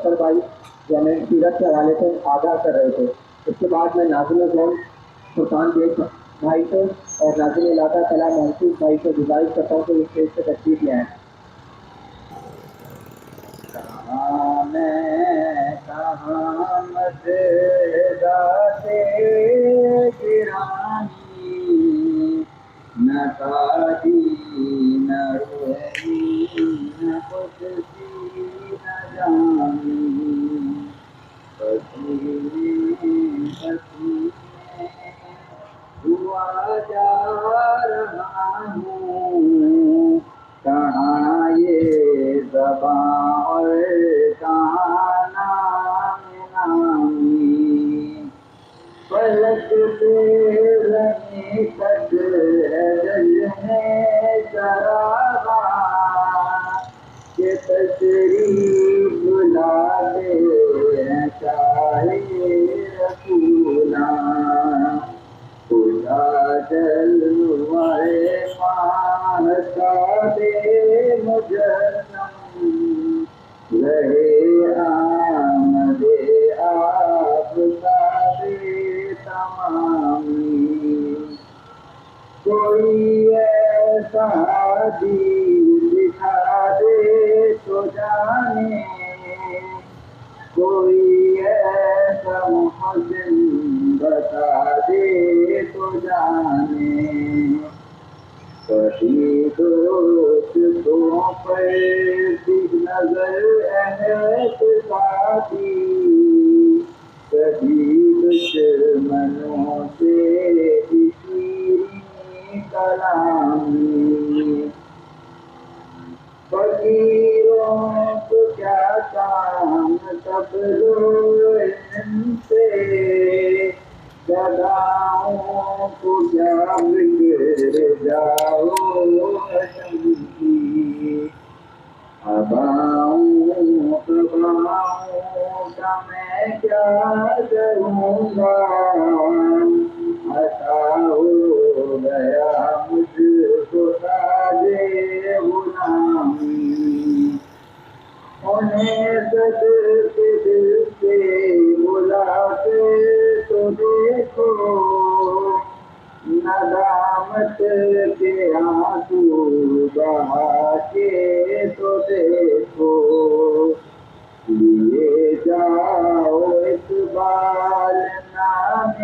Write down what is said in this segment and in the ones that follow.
جعفر بھائی جو ہمیں سیرت کے حوالے سے آگاہ کر رہے تھے. اس کے بعد میں ناظم زون سلطان بیگ بھائی سے اور ناظم علاقہ کلام محسوس بھائی سے گزارش کرتا ہوں کہ اس اسٹیج سے تشریف لے آئیں. کہاں میں کہاں مدداتے گرانی نہ قادی نہ روحی نہ قدسی نہ جانی پسینے پسینے ہوا جا رہا ہوں. کہاں یہ زباں اور کہاں نام نامی فلک سے زمیں تک ہے جلنے چراغاں کہ تشریف لاتے ہیں شاہ رسولاں. خدا جلوۂ ماہتاب مجسم رہے آمد آفتاب تمامی. کوئی ایسا دل دکھا دے تو جانے کوئی ایسا محسن بتا دے تو جانے کبھی دوستوں پر بھی نظر احتسابی کبھی دشمنوں سے بھی شیریں کلامی. فقیروں کو کیا کام تبلو علم سے گداؤں کو کیا فکر جاؤ حشم کی. اباؤں قباؤں کا میں کیا کروں گا عطا ہو گیا مجھ کو تاج غلامی. انہیں صد کے دل سے بلاتے تو دیکھو ندامت کے آنسو بہا کے تو دیکھو. لیے جاؤ اقبال نام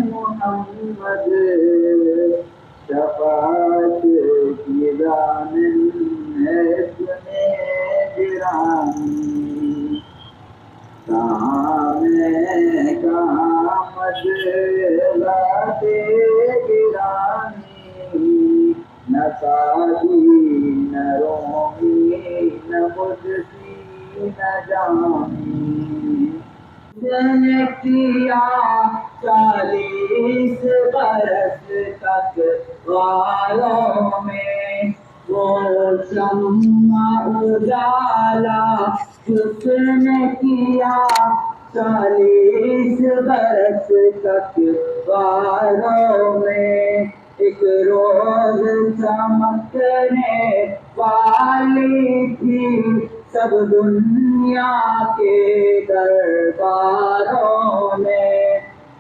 محمد شفاعت کی ضامن ہے سنے گرامی. کہاں میں کہاں مدداتے گرانی نہ قادی نہ رومی نہ قدسی نہ جامی. نے کیا 40 برس تک غاروں میں وہ شمع اجالا جس نے کیا 40 برس تک غاروں میں. ایک روز چمکنے والی تھی سب دنیا کے درباروں میں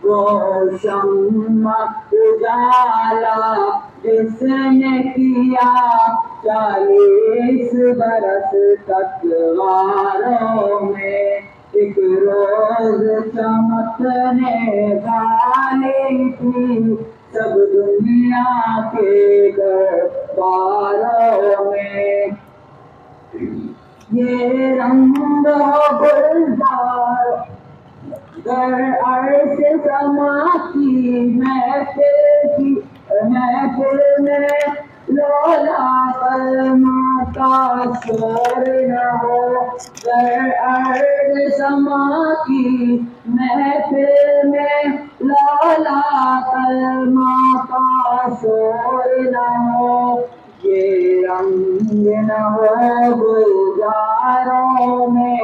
وہ شمع اجالا جس نے کیا 40 برس تک غاروں میں. ایک روز چمکنے والی تھی سب دنیا کے درباروں میں. یہ رنگ گلزار در عرش سما کی محفل میں لولا قلما کا شور نہ ہو. در عرش سما کی محفل میں لولا قلما کا شور نہ ہو. یہ رنگ نہ ہو گلزاروں میں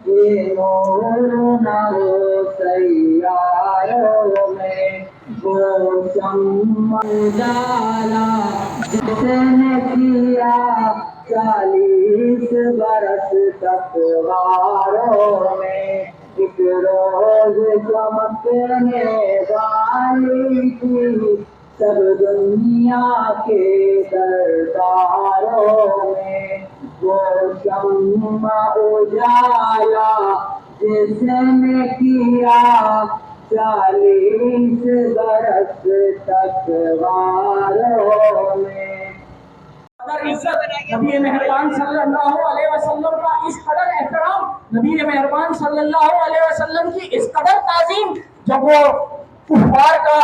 یہ نور نہ ہو سیاروں میں. وہ شمع اجالا جس نے کیا 40 برس تکواروں میں ایک روز چمکنے والی تھی سب دنیا کے درباروں میں وہ شمع اجالا جس نے کیا 40 برس تکواروں میں۔ عزت نبی مہربان صلی اللہ علیہ وسلم کا اس قدر احترام، نبی مہربان صلی اللہ علیہ وسلم کی اس قدر تعظیم، جب وہ کفار کا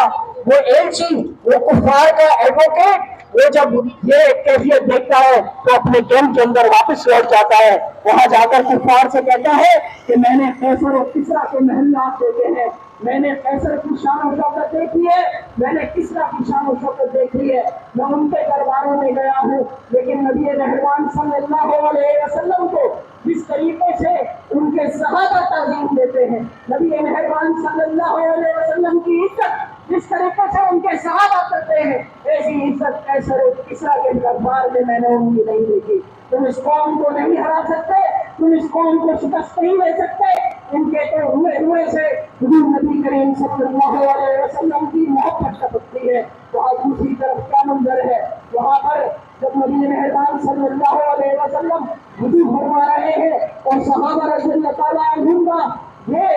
وہ ایلچی، وہ کفار کا ایڈوکیٹ، وہ جب یہ کیفیت دیکھتا ہے تو اپنے کیمپ کے اندر واپس لوٹ جاتا ہے، وہاں جا کر کفار سے کہتا ہے کہ میں نے قیصر و کسریٰ کے محلات دیکھے ہیں، میں نے قیصر کی شان و شوکت دیکھی ہے، میں نے کسریٰ کی شان و شوکت دیکھی ہے، میں ان کے درباروں میں گیا ہوں، لیکن نبی مہربان صلی اللہ علیہ وسلم کو جس طریقے سے ان کے صحابہ تعظیم دیتے ہیں، نبی مہربان صلی اللہ علیہ وسلم کی عزت جس طریقے سے ان کے صحابہ کرتے ہیں، ایسی عزت قیصر و کسریٰ کے دربار میں نے ان کی نہیں دیکھی۔ تم اس قوم کو نہیں ہرا سکتے، تم اس قوم کو شکست نہیں دے سکتے، ان کے تو ہوئے سے حضور نبی کریم صلی اللہ علیہ وسلم کی محبت ٹپکتی ہے۔ تو آج دوسری طرف کیا منظر ہے، وہاں پر جب نبی مہربان صلی اللہ علیہ وسلم وضو فرما رہے ہیں اور صحابہ رضی اللہ تعالیٰ عنہم کا یہ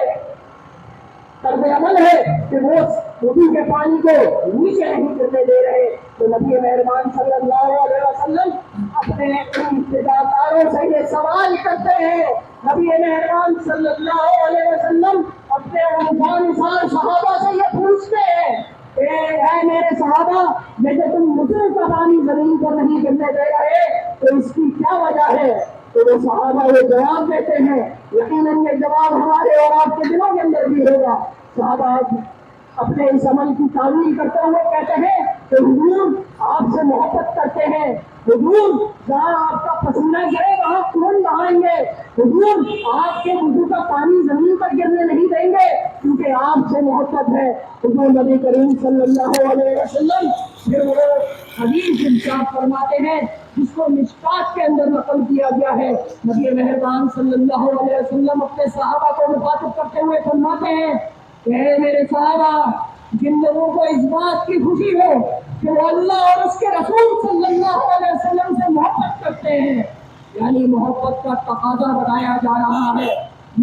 طرز عمل ہے کہ وہ وضو کے پانی کو نیچے نہیں کرنے دے رہے، تو نبی مہربان صلی اللہ علیہ وسلم اپنے ابتداءکاروں سے یہ سوال کرتے ہیں، نبی مہربان صلی اللہ علیہ وسلم اپنے انسان صحابہ سے یہ پوچھتے ہیں کہ اے میرے صحابہ، یہ جو تم وضو کا پانی زمین پر نہیں گرنے دے رہے تو اس کی کیا وجہ ہے؟ تو وہ صحابہ یہ جواب دیتے ہیں، یقیناً یہ جواب ہمارے اور آپ کے دلوں کے اندر بھی ہوگا۔ صحابہ اپنے اس عمل کی تعمیل کرتے ہوئے کہتے ہیں کہ حضور آپ سے محبت کرتے ہیں، حضور جہاں آپ کا پسینہ گرے وہاں خون بہائیں گے، حضور آپ کے وضو کا پانی زمین پر گرنے نہیں دیں گے کیونکہ آپ سے محبت ہے۔ حضور نبی کریم صلی اللہ علیہ وسلم پھر وہ حدیث ارشاد فرماتے ہیں جس کو مشکات کے اندر نقل کیا گیا ہے، نبی مہربان صلی اللہ علیہ وسلم اپنے صحابہ کو مخاطب کرتے ہوئے فرماتے ہیں کہ اے میرے صحابہ، جن لوگوں کو اس بات کی خوشی ہو کہ وہ اللہ اور اس کے رسول صلی اللہ علیہ وسلم سے محبت کرتے ہیں، یعنی محبت کا تقاضا بتایا جا رہا ہے،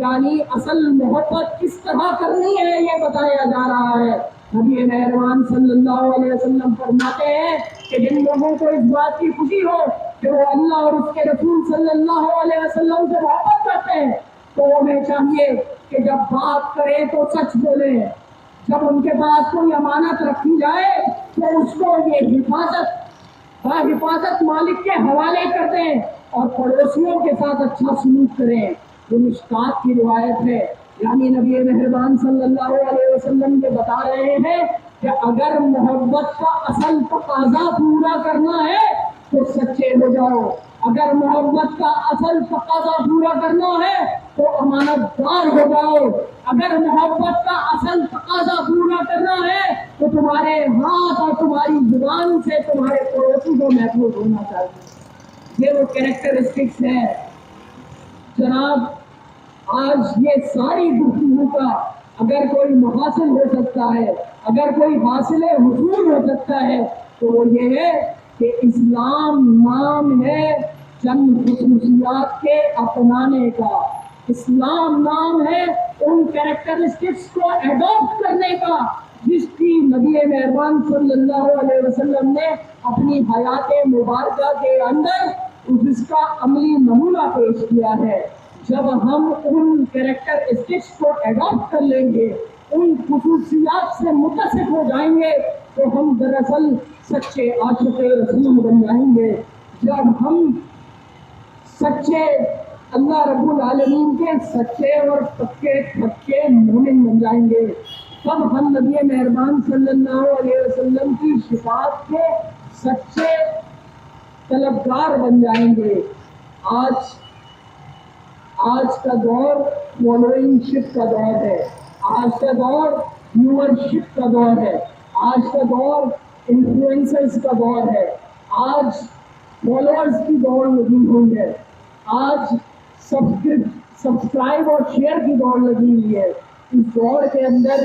یعنی اصل محبت کس طرح کرنی ہے یہ بتایا جا رہا ہے۔ نبی مہربان صلی اللہ علیہ وسلم فرماتے ہیں کہ جن لوگوں کو اس بات کی خوشی ہو کہ وہ اللہ اور اس کے رسول صلی اللہ علیہ وسلم سے محبت کرتے ہیں تو انہیں چاہیے کہ جب بات کریں تو سچ بولیں، جب ان کے پاس کوئی امانت رکھی جائے تو اس کو یہ حفاظت مالک کے حوالے کر دیں اور پڑوسیوں کے ساتھ اچھا سلوک کریں۔ یہ مشکات کی روایت ہے، یعنی نبی مہربان صلی اللہ علیہ وسلم یہ بتا رہے ہیں کہ اگر محبت کا اصل تقاضا پورا کرنا ہے تو سچے ہو جاؤ، اگر محبت کا اصل تقاضا پورا کرنا ہے تو امانت دار ہو جاؤ، اگر محبت کا اصل تقاضا پورا کرنا ہے تو تمہارے ہاتھ اور تمہاری زبان سے تمہارے پڑوسی کو محفوظ ہونا چاہیے۔ یہ وہ کریکٹرسٹکس ہیں جناب۔ آج یہ ساری گفتگو کا اگر کوئی محاصل ہو سکتا ہے، اگر کوئی حاصل حصول ہو سکتا ہے تو وہ یہ ہے کہ اسلام نام ہے چند خصوصیات کے اپنانے کا، اسلام نام ہے ان کریکٹرسٹکس کو ایڈاپٹ کرنے کا جس کی نبی مہربان صلی اللہ علیہ وسلم نے اپنی حیات مبارکہ کے اندر اس کا عملی نمونہ پیش کیا ہے۔ جب ہم ان کریکٹرسٹکس کو ایڈاپٹ کر لیں گے، ان خصوصیات سے متصف ہو جائیں گے تو ہم دراصل سچے عاشق رسول بن جائیں گے۔ جب ہم سچے اللہ رب العالمین کے سچے اور پکے مومن بن جائیں گے، تب ہم نبی مہربان صلی اللہ علیہ وسلم کی شفاعت کے سچے طلبگار بن جائیں گے۔ آج کا دور فالوئنگ شپ کا دور ہے، آج کا دور ویور شپ کا دور ہے، آج کا دور انفلوئنسرز کا دور ہے، آج فالوورز کی دوڑ لگی ہوئی ہے، آج سبسکرائب اور شیئر کی دوڑ لگی ہوئی ہے. اس دوڑ کے اندر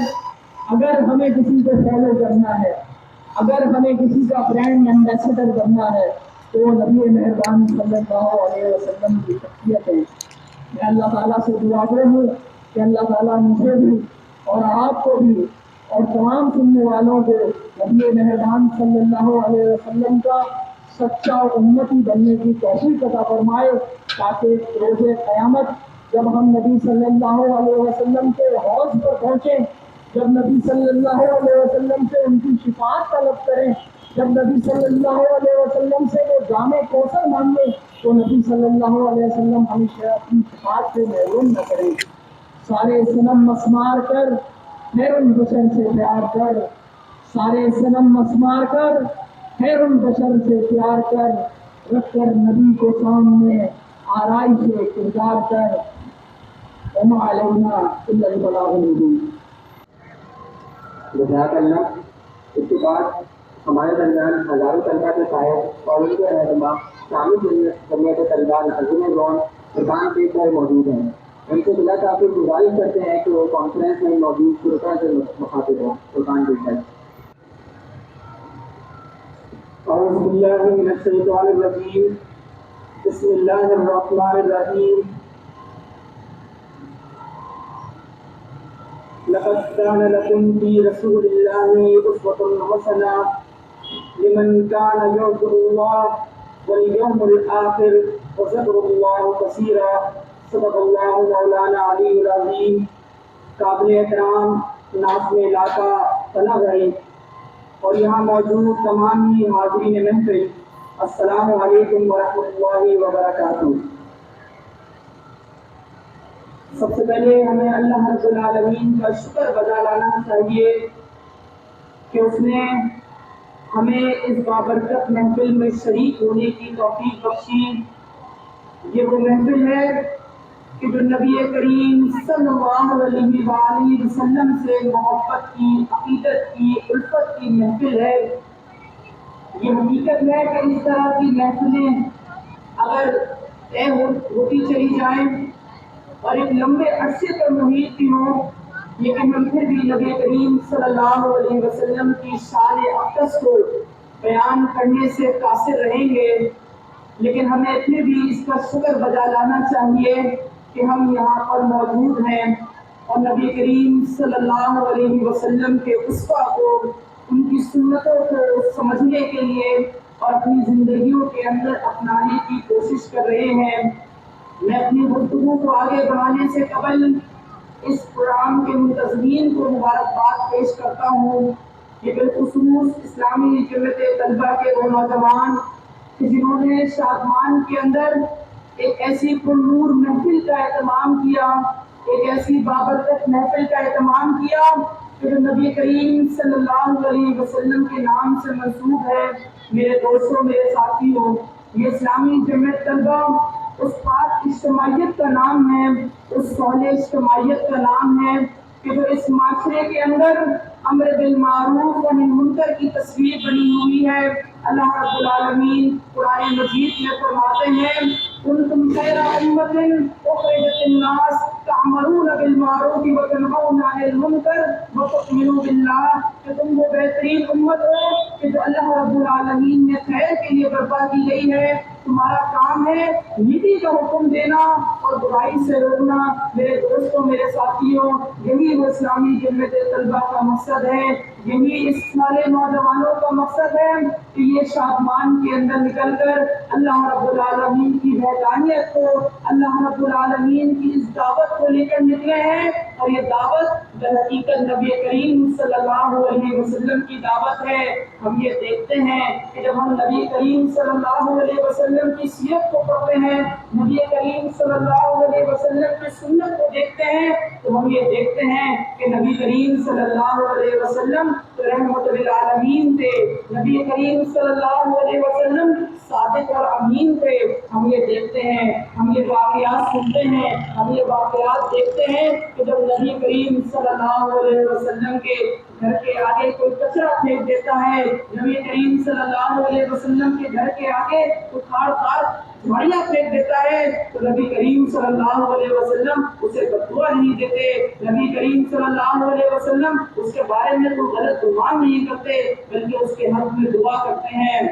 اگر ہمیں کسی کو فالو کرنا ہے، اگر ہمیں کسی کا برانڈ ایمبیسڈر بننا ہے تو وہ نبی مہربان صلی اللہ علیہ وسلم کی شخصیت ہے. میں اللہ تعالیٰ سے دعا کروں ہوں کہ اللہ تعالیٰ مجھے بھی اور آپ کو بھی اور تمام سننے والوں کو نبی مہربان صلی اللہ علیہ وسلم کا سچا امتی بننے کی توفیق عطا فرمائے، تاکہ روز قیامت جب ہم نبی صلی اللہ علیہ وسلم کے حوض پر پہنچیں، جب نبی صلی اللہ علیہ وسلم سے ان کی شفاعت طلب کریں، جب نبی صلی اللہ علیہ وسلم سے وہ جام کوثر مانگے، تو نبی صلی اللہ علیہ وسلم ہمیشہ اپنی شفاعت سے محروم نہ کریں. سارے صنم مسمار کر خیر البشر سے پیار کر، سارے صنم مسمار کر خیر البشر سے پیار کر، رکھ کر نبی کو سامنے آرائش کردار کر، وما علینا الا البلاغ المبین. جزاک اللہ. اس کے بعد ہمارے درمیان ہزاروں طلبہ کے صاحب اور ان کے رہنما شامل جمعیت طلبہ ناظرین زون فرقان پیش پر موجود ہیں. ان سے بلا تاخیر گزارش کرتے ہیں کہ وہ کانفرنس میں موجود فرقہ سے مخاطب ہوں. فرقان پیش ہے. اعوذ باللہ من الشیطان الرجیم. بسم اللہ الرحمن الرحیم. لقد كان لكم في رسول الله أسوة حسنة لمن كان يرجو الله واليوم الآخر وذكر الله كثيرا. صدق الله مولانا علی العظیم. قابل احترام ناظم علاقہ طلب رہے اور یہاں موجود تمام حاضرین محفل، السلام علیکم ورحمۃ اللہ وبرکاتہ. سب سے پہلے ہمیں اللہ رب العالمین کا شکر بجا لانا چاہیے کہ اس نے ہمیں اس بابرکت محفل میں شریک ہونے کی توفیق بخشی. یہ وہ محفل ہے کہ جو نبی کریم صلی اللہ علیہ وآلہ وسلم سے محبت کی، عقیدت کی، الفت کی محفل ہے. یہ حقیقت ہے کہ اس طرح کی محفلیں اگر طے ہوتی چلی جائیں اور ایک لمبے عرصے پر محیط بھی ہوں، لیکن ہم پھر بھی نبی کریم صلی اللہ علیہ وسلم کی شان اقدس کو بیان کرنے سے قاصر رہیں گے. لیکن ہمیں پھر بھی اس کا شکر بجا لانا چاہیے کہ ہم یہاں پر موجود ہیں اور نبی کریم صلی اللہ علیہ وسلم کے اسوہ کو، ان کی سنتوں کو سمجھنے کے لیے اور اپنی زندگیوں کے اندر اپنانے کی کوشش کر رہے ہیں. میں اپنی گفتگو کو آگے بڑھانے سے قبل اس پروگرام کے منتظمین کو مبارکباد پیش کرتا ہوں کہ بالخصوص اسلامی جمعیت طلبہ کے وہ نوجوان کہ جنہوں نے شادمان کے اندر ایک ایسی پرنور محفل کا اہتمام کیا، ایک ایسی بابرکت محفل کا اہتمام کیا کہ جو نبی کریم صلی اللہ علیہ وسلم کے نام سے منسوب ہے. میرے دوستوں، میرے ساتھیوں، یہ اسلامی جمعیت طلبہ اس پاک اجتماعیت کا نام ہے، اس صالح اجتماعیت کا نام ہے کہ جو اس معاشرے کے اندر امر بالمعروف و نہی منکر کی تصویر بنی ہوئی ہے. اللہ رب العالمین قرآن مجید میں فرماتے ہیں کنتم خیر امۃ اخرجت للناس تأمرون بالمعروف وتنہون عن المنکر وتؤمنون باللہ، کہ تم وہ بہترین امت ہو کہ جو اللہ رب العالمین نے خیر کے لیے برپا کی گئی ہے. تمہارا کام ہے نیکی کا حکم دینا اور برائی سے روکنا. میرے دوستوں، میرے ساتھیوں، یہی وہ اسلامی جمعیت طلبہ کا مقصد ہے، یہی اس والے نوجوانوں کا مقصد ہے کہ یہ شادمان کے اندر نکل کر اللہ رب العالمین کی وحدانیت کو، اللہ رب العالمین کی اس دعوت کو لے کر نکلے ہیں. اور یہ دعوت در حقیقت نبی کریم صلی اللہ علیہ وسلم کی دعوت ہے. ہم یہ دیکھتے ہیں کہ جب ہم نبی کریم صلی اللہ علیہ وسلم کی سیرت کو پڑھتے ہیں، نبی کریم صلی اللہ علیہ وسلم کی سنت کو دیکھتے ہیں، تو ہم یہ دیکھتے ہیں کہ نبی کریم صلی اللہ علیہ وسلم رحمت للعالمین تھے. نبی کریم صلی اللہ علیہ وسلم صادق اور امین تھے. ہم یہ دیکھتے ہیں, ہم یہ واقعات سنتے ہیں, ہم یہ واقعات دیکھتے ہیں کہ جب نبی کریم صلی اللہ علیہ وسلم کے گھر کے آگے کوئی کچرا پھینک دیتا ہے, نبی کریم صلی اللہ علیہ وسلم کے گھر کے آگے کوئی کھاڑ جھاڑیاں پھینک دیتا ہے, تو نبی کریم صلی اللہ علیہ وسلم اسے بددعا نہیں دیتے. نبی کریم صلی اللہ علیہ وسلم اس کے بارے میں کوئی غلط گمان نہیں کرتے, بلکہ اس کے حق میں دعا کرتے ہیں.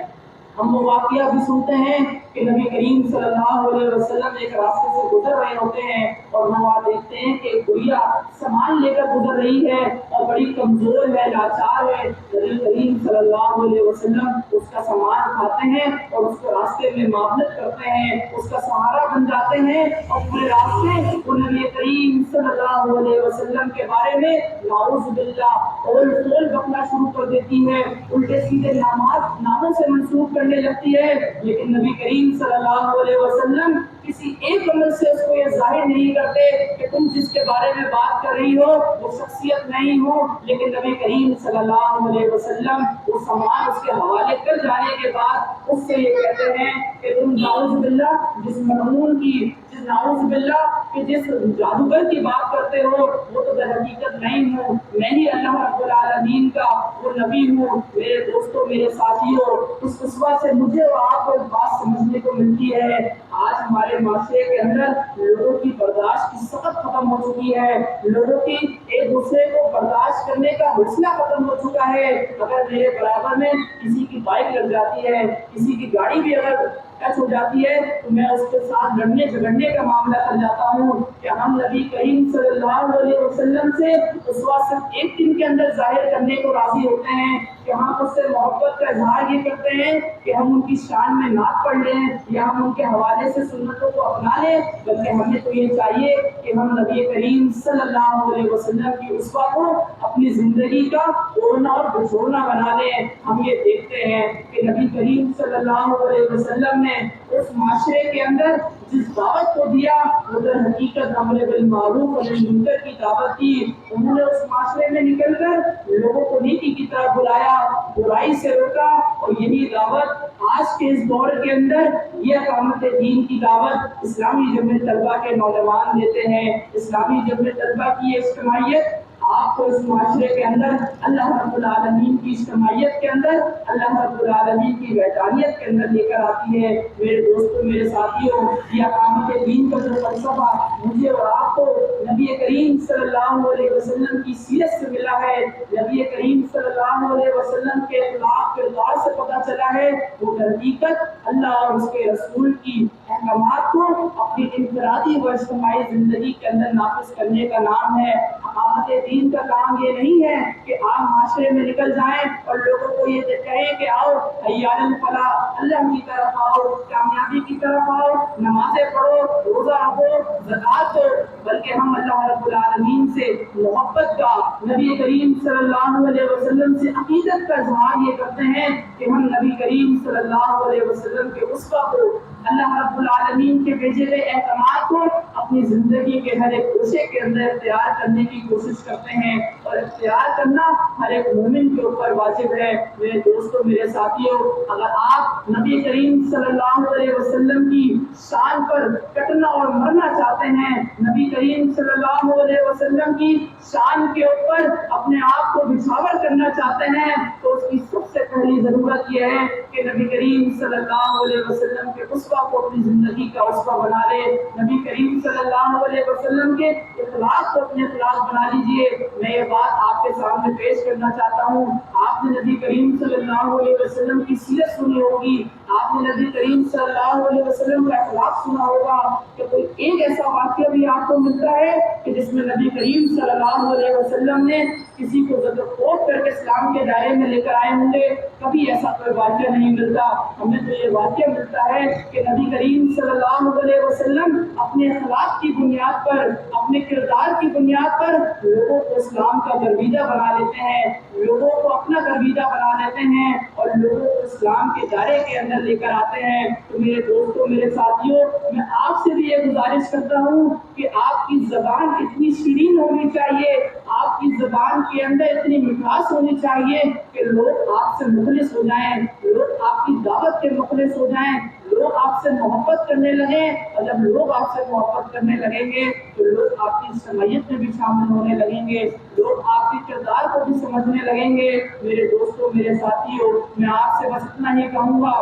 ہم وہ واقعہ بھی سنتے ہیں کہ نبی کریم صلی اللہ علیہ وسلم ایک راستے سے گزر رہے ہوتے ہیں اور ہم وہاں دیکھتے ہیں کہ ایک گڑیا سامان لے کر گزر رہی ہے اور بڑی کمزور ہے, لاچار ہے. نبی کریم صلی اللہ علیہ وسلم اس کا سامان اٹھاتے ہیں اور اس کو راستے میں معاونت کرتے ہیں, اس کا سہارا بن جاتے ہیں, اور پورے راستے وہ نبی کریم صلی اللہ علیہ وسلم کے بارے میں نعوذ باللہ اور بکنا شروع کر دیتی ہے, الٹے سیدھے ناموں سے منسوخ کرنے لگتی ہے. لیکن نبی کریم صلی اللہ علیہ وسلم کسی ایک عمل سے اس کو یہ ظاہر نہیں کرتے کہ تم جس کے بارے میں بات کر رہی ہو وہ شخصیت نہیں ہو, لیکن نبی کریم صلی اللہ علیہ وسلم وہ سامان اس کے حوالے کر جانے کے بعد اس سے یہ کہتے ہیں کہ تم نعوذ باللہ جس ملعون کی, نعوذ باللہ کہ جس جادوگر کی بات کرتے ہو وہ تو در حقیقت نہیں ہوں, میں ہی اللہ رب العالمین کا وہ نبی ہوں. میرے دوستوں, میرے ساتھیوں, اس قصبہ سے مجھے اور آپ کو ایک بات سمجھنے کو ملتی ہے. آج ہمارے معاشرے کے اندر لوگوں کی برداشت کی سخت ختم ہو چکی ہے, لوگوں کی ایک دوسرے کو برداشت کرنے کا حوصلہ ختم ہو چکا ہے. اگر میرے برابر میں کسی کی بائک لگ جاتی ہے, کسی کی گاڑی بھی اگر ٹچ ہو جاتی ہے, تو میں اس کے ساتھ لڑنے جھگڑنے کا معاملہ کر جاتا ہوں کہ ہم نبی کریم صلی اللہ علیہ وسلم سے اس وقت صرف ایک دن کے اندر ظاہر کرنے کو راضی ہوتے ہیں کہ ہم اس سے محبت کا اظہار یہ کرتے ہیں کہ ہم ان کی شان میں نعت پڑھ لیں یا ہم ان کے حوالے سے سنتوں کو اپنا لیں, بلکہ ہمیں تو یہ چاہیے کہ ہم نبی کریم صلی اللہ علیہ وسلم کی اسوہ کو اپنی زندگی کا توڑنا اور بچھوڑنا بنا لیں. ہم یہ دیکھتے ہیں کہ نبی کریم صلی اللہ علیہ وسلم نے اس معاشرے کے اندر جس دعوت کو دیا وہ در حقیقت امر بالمعروف اور نہی عن المنکر کی دعوت تھی. انہوں نے اس معاشرے میں نکل کر لوگوں کو نیکی کی طرف بلایا, برائی سے روکا, اور یہی دعوت آج کے اس دور کے اندر یہ اقامت دین کی دعوت اسلامی جمعیت طلبہ کے نوجوان دیتے ہیں. اسلامی جمعیت طلبہ کی یہ اجتماعیت آپ کو اس معاشرے کے اندر اللہ رب العالمین کی اجتماعیت کے اندر, اللہ رب العالمین کی وحدانیت کے اندر لے کر آتی ہے. میرے دوستوں, میرے ساتھیوں, یہ اقامت دین کا جو فلسفہ مجھے اور آپ کو نبی کریم صلی اللہ علیہ وسلم کی سیرت سے ملا ہے, نبی کریم صلی اللہ علیہ وسلم کے اخلاق کردار سے پتہ چلا ہے, وہ حقیقت اللہ اور اس کے رسول کی احکامات کو اپنی انفرادی و اجتماعی زندگی کے اندر نافذ کرنے کا نام ہے. اقامت دین کا کام یہ نہیں ہے کہ آپ معاشرے میں نکل جائیں اور لوگوں کو یہ کہیں کہ آؤ حی علی الفلاح, اللہ کی طرف آؤ, کامیابی کی طرف آؤ, نمازیں پڑھو, روزہ رکھو, زکوٰۃ دو, بلکہ ہم اللہ رب العالمین سے محبت کا, نبی کریم صلی اللہ علیہ وسلم سے عقیدت کا اظہار یہ کرتے ہیں کہ ہم نبی کریم صلی اللہ علیہ وسلم کے اسوہ کو, اللہ رب العالمین کے بھیجے ہوئے احکامات کو اپنی زندگی کے ہر ایک گوشے کے اندر اختیار کرنے کی کوشش کرتے ہیں, اور اختیار کرنا ہر ایک مومن کے اوپر واجب ہے. میرے دوستوں, میرے ساتھیوں, اگر آپ نبی کریم صلی اللہ علیہ وسلم کی شان پر کٹنا اور مرنا چاہتے ہیں, نبی کریم صلی اللہ علیہ وسلم کی شان کے اوپر اپنے آپ کو بچھاور کرنا چاہتے ہیں, تو اس کی سب سے پہلی ضرورت یہ ہے کہ نبی کریم صلی اللہ علیہ وسلم کے اسوہ کو اپنی زندگی کا اسوہ بنا لے. نبی کریم صلی اللہ علیہ وسلم کے اخلاق کو اپنے اخلاق بنا لیجئے. میں یہ بات آپ کے سامنے پیش کرنا چاہتا ہوں, آپ نے نبی کریم صلی اللہ علیہ وسلم کی سیرت سنی ہوگی, آپ نے نبی کریم صلی اللہ علیہ وسلم کا اخلاق سنا ہوگا, کہ کوئی ایک ایسا واقعہ بھی آپ کو ملتا ہے کہ جس میں نبی کریم صلی اللہ علیہ وسلم نے کسی کو ذکر کر کے اسلام کے دائرے میں لے کر آئے ہوں گے؟ کبھی ایسا کوئی واقعہ نہیں ملتا. ہمیں تو یہ واقعہ ملتا ہے کہ نبی کریم صلی اللہ علیہ وسلم اپنے اخلاق کی بنیاد پر, اپنے کردار کی بنیاد پر لوگوں کو اسلام کا گرویدہ بنا لیتے ہیں, لوگوں کو اپنا گرویدہ بنا لیتے ہیں, اور لوگوں کو اسلام کے دائرے کے اندر لے کر آتے ہیں. تو میرے دوستوں, میرے ساتھیوں, میں آپ سے بھی یہ گزارش کرتا ہوں کہ آپ کی زبان اتنی شیرین ہونی چاہیے, آپ کی زبان کے اندر اتنی مٹھاس ہونی چاہیے کہ لوگ آپ سے مخلص ہو جائیں، لوگ آپ کی دعوت کے مخلص ہو جائیں، لوگ آپ سے محبت کرنے لگیں. اور جب لوگ آپ سے محبت کرنے لگیں گے تو لوگ آپ کی سمعیت میں بھی شامل ہونے لگیں گے، لوگ آپ کے کردار کو بھی سمجھنے لگیں گے. میرے دوستوں، میرے ساتھیوں، میں آپ سے بس اتنا ہی کہوں گا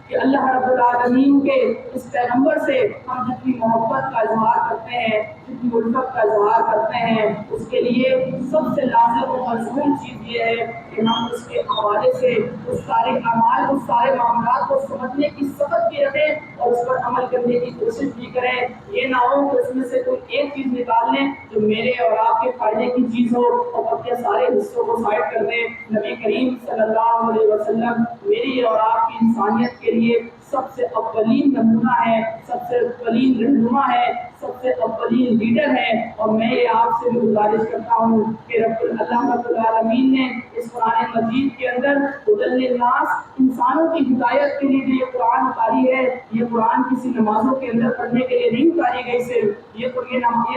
کہ اللہ رب العالمین کے اس پیغمبر سے ہم جتنی محبت کا اظہار کرتے ہیں، جتنی الفت کا اظہار کرتے ہیں، اس کے لیے سب سے لازم و ملزوم چیز یہ ہے کہ ہم اس کے حوالے سے اس سارے اعمال، اس سارے معاملات کو سمجھنے کی سبق بھی رکھیں اور اس پر عمل کرنے کی کوشش بھی کریں. یہ نہ ہو کہ اس میں سے کوئی ایک چیز نکال لیں جو میرے اور آپ کے فائدے کی چیز ہو اور اپنے سارے حصوں کو سائڈ کر دیں. نبی کریم صلی اللہ علیہ وسلم میری اور آپ کی انسانیت کے لیے سب سے اولین نمونہ ہے، سب سے اولین رہنما ہے، سب سے اولین لیڈر ہے. اور میں یہ آپ سے بھی گزارش کرتا ہوں کہ اللہ رب العالمین نے اس قرآن مجید کے اندر ہدی للناس، انسانوں کی ہدایت کے لیے جو یہ قرآن اتاری ہے، یہ قرآن کسی نمازوں کے اندر پڑھنے کے لیے نہیں اتاری گئی صرف، یہ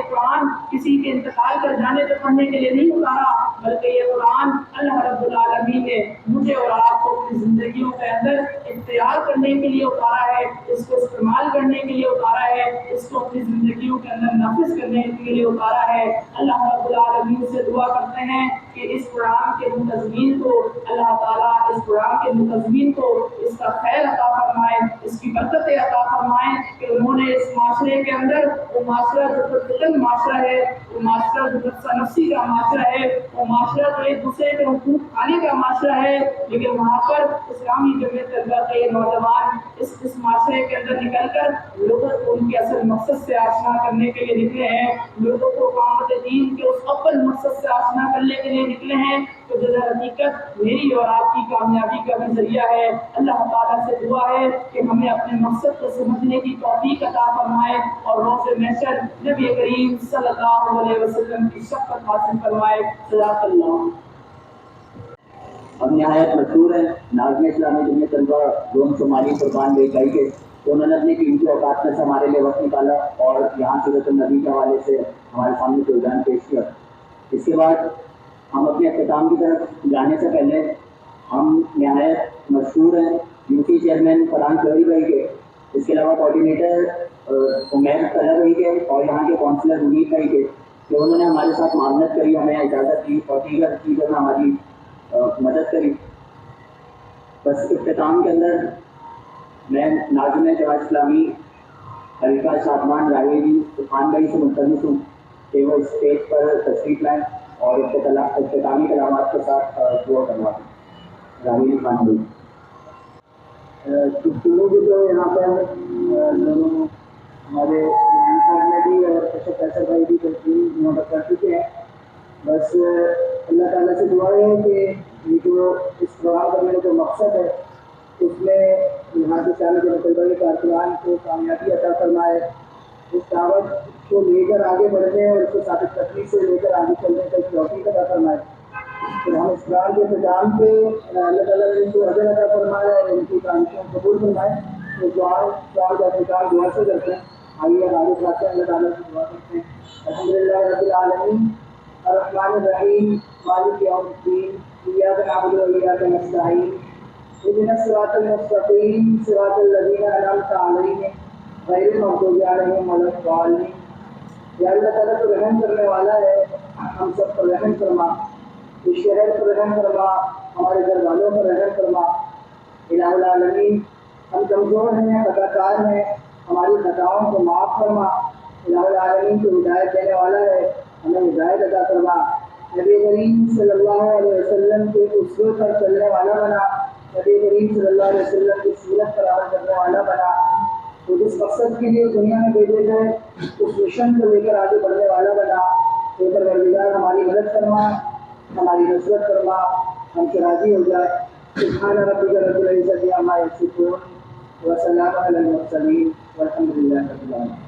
قرآن کسی کے انتقال کر جانے پہ پڑھنے کے لیے نہیں اتارا، بلکہ یہ قرآن اللہ رب العالمین نے مجھے اور آپ کو اپنی زندگیوں کے اندر اختیار کرنے کے لیے اتارا ہے، اس کو استعمال کرنے کے لیے اتارا ہے، اس کو اپنی زندگیوں کے اندر نافذ کرنے کے لیے اتارا ہے. اللہ رب العالمین سے دعا کرتے ہیں کہ اس قرآن کے منتظمین کو اللہ تعالیٰ، اس قرآن کے منتظمین کو اس کا خیر عطا فرمائے، اس کی برکتیں عطا فرمائیں کہ انہوں نے اس معاشرے کے اندر، وہ معاشرہ جو پرفتن معاشرہ ہے، وہ معاشرہ جو نفسا نفسی کا معاشرہ ہے، وہ معاشرہ جو ایک دوسرے کے حقوق کھانے کا معاشرہ ہے، لیکن وہاں پر اسلامی جمعیت طلبہ کے یہ نوجوان اس معاشرے کے اندر نکل کر لوگوں کو ان کے اصل مقصد سے آشنا کرنے کے لیے نکلے ہیں، لوگوں کو اقامت دین کے اس اول مقصد سے آشنا کرنے کے لیے نکلے ہیں تو جو حقیقت میری اور آپ کی کامیابی کا بھی ذریعہ ہے. اللہ تعالیٰ سے دعا ہے کہ ہمیں اپنے مقصد کو سمجھنے کی توفیق عطا فرمائے اور روز محشر نبی کریم صلی اللہ علیہ وسلم کی شفقت حاصل فرمائے. صدق اللہ. اب نہایت مشہور ہے ناظم اسلامی جمعیت طلبہ زون شمالی قربان بھائی گئی کے، تو انہوں نے اپنے قیمتی اوقات میں سے ہمارے لیے وقت نکالا اور یہاں سیرت النبی کے حوالے سے ہمارے سامنے پروگرام پیش کیا. اس کے بعد ہم اپنے اختتام کی طرف جانے سے پہلے ہم نہایت مشہور ہیں یو پی چیئرمین فرحان چوہری بھائی کے، اس کے علاوہ کوآرڈینیٹر عمیر طلب بھائی کے اور یہاں کے کونسلر منیر بھائی کے، کہ انہوں نے ہمارے ساتھ معاونت کری، ہمیں اجازت دی اور دیگر چیزوں میں ہماری مدد کری. بس اختتام کے اندر میں ناظم جماعت اسلامی حلقہ شادمان راہیل جی عرفان بھائی سے ملتمس ہوں کہ وہ اسٹیج پر تشریف لائیں اور اختتامی کلمات کے ساتھ دعا کروائیں. راہیل خان بھائی. گفتگو کی تو یہاں پر دونوں ہمارے نے بھی اور اشرف فیصل بھائی بھی یہاں پر کر چکے ہیں. بس اللہ تعالیٰ سے دعا ہے کہ یہ جو اس پروگرام کرنے کا جو مقصد ہے اس میں یہاں کے شامل کے طلبہ کے کارکنان کو کامیابی عطا فرمائے، اس دعوت کو لے کر آگے بڑھنے اور اس کو ثابت تکلیف سے لے کر آگے چلنے کا توفیق عطا فرمائے. پھر ہم اس پروگرام کے انتظام پہ اللہ تعالیٰ نے ان کو اجر عطا فرمائے اور ان کی کامیابیوں کو قبول فرمائے. تو دعا کا انتظام دعا سے کرتے ہیں. آئیے آگے بڑھتے ہیں، اللہ تعالیٰ سے دعا کرتے ہیں. الحمدللہ رب العالمین الرحمن الرحیم مالک یوم الدین ایاک نعبد و ایاک نستعین اهدنا الصراط المستقیم صراط الذین انعمت علیہم غیر المغضوب علیہم ولا الضالین. یا اللہ تعالیٰ تو رحم کرنے والا ہے، ہم سب پر رحم فرما، اس شہر پر رحم فرما، ہمارے گھر والوں پر رحم فرما. الہ العالمین ہم کمزور ہیں، خطا کار ہیں، ہماری خطاؤں کو معاف فرما. الہ العالمین کو ہدایت دینے والا ہے، ہمیں ہدایت عطا فرما. نبی کریم صلی اللہ علیہ وسلم کے اسوے پر چلنے والا بنا، نبی کریم صلی اللہ علیہ وسلم کی سیرت پر عمل کرنے والا بنا. تو جس مقصد کے لیے دنیا میں بھیجے گئے اس مشن کو لے کر آگے بڑھنے والا بنا. تو پروردگار ہماری مدد فرما، ہماری نصرت فرما، ہم سے راضی ہو جائے. سبحان ربک رب العزت عما یصفون وسلام علی المرسلین والحمد للہ رب العالمین.